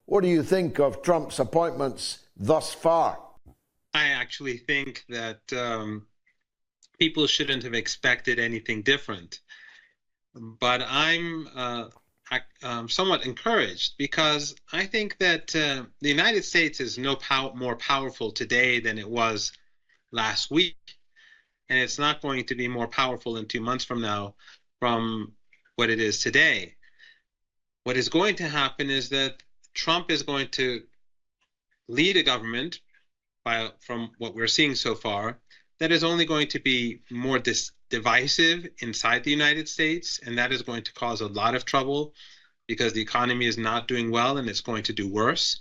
What do you think of Trump's appointments thus far? I actually think that people shouldn't have expected anything different. But I'm somewhat encouraged because I think that the United States is more powerful today than it was last week. And it's not going to be more powerful in 2 months from now from what it is today. What is going to happen is that Trump is going to lead a government, from what we're seeing so far, that is only going to be more divisive inside the United States, and that is going to cause a lot of trouble because the economy is not doing well and it's going to do worse.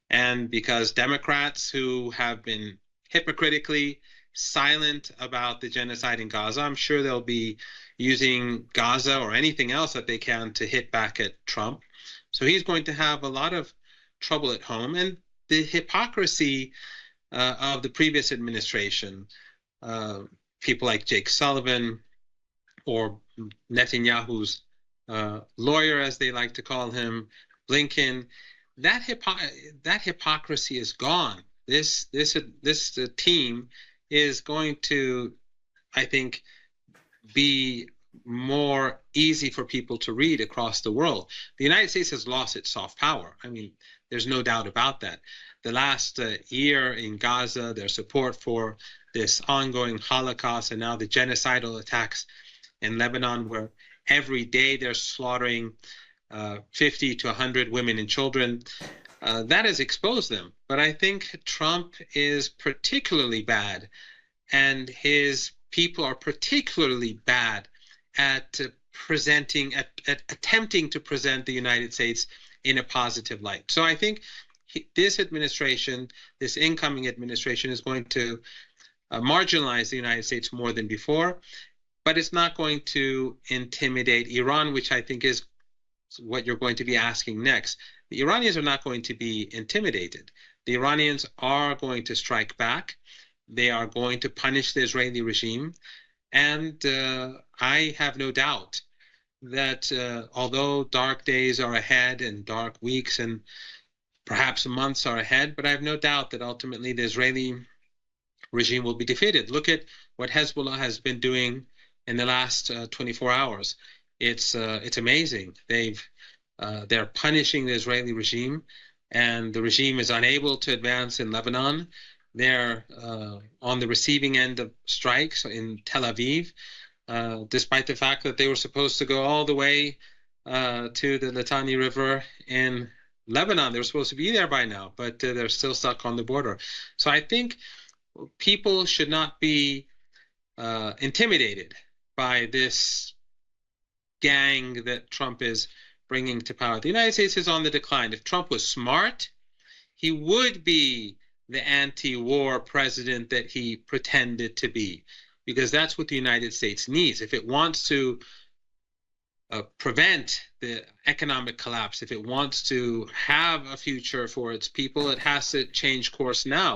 And because Democrats who have been hypocritically silent about the genocide in Gaza, I'm sure they'll be using Gaza or anything else that they can to hit back at Trump. So he's going to have a lot of trouble at home. And the hypocrisy of the previous administration, people like Jake Sullivan or Netanyahu's lawyer, as they like to call him, Blinken, that hypocrisy is gone. This team is going to, I think, be more easy for people to read across the world. The United States has lost its soft power. I mean, there's no doubt about that. The last year in Gaza, their support for this ongoing Holocaust and now the genocidal attacks in Lebanon, where every day they're slaughtering 50 to 100 women and children, that has exposed them. But I think Trump is particularly bad, and his people are particularly bad at attempting to present the United States in a positive light. So I think this administration, this incoming administration, is going to marginalize the United States more than before, but it's not going to intimidate Iran, which I think is what you're going to be asking next. The Iranians are not going to be intimidated. The Iranians are going to strike back. They are going to punish the Israeli regime. And I have no doubt that although dark days are ahead and dark weeks and perhaps months are ahead, but I have no doubt that ultimately the Israeli regime will be defeated. Look at what Hezbollah has been doing in the last 24 hours. It's amazing. They're punishing the Israeli regime, and the regime is unable to advance in Lebanon. They're on the receiving end of strikes in Tel Aviv, despite the fact that they were supposed to go all the way to the Litani River in Lebanon. They were supposed to be there by now, but they're still stuck on the border. So I think people should not be intimidated by this gang that Trump is bringing to power. The United States is on the decline. If Trump was smart, he would be the anti-war president that he pretended to be, because that's what the United States needs. If it wants to prevent the economic collapse, if it wants to have a future for its people, it has to change course now.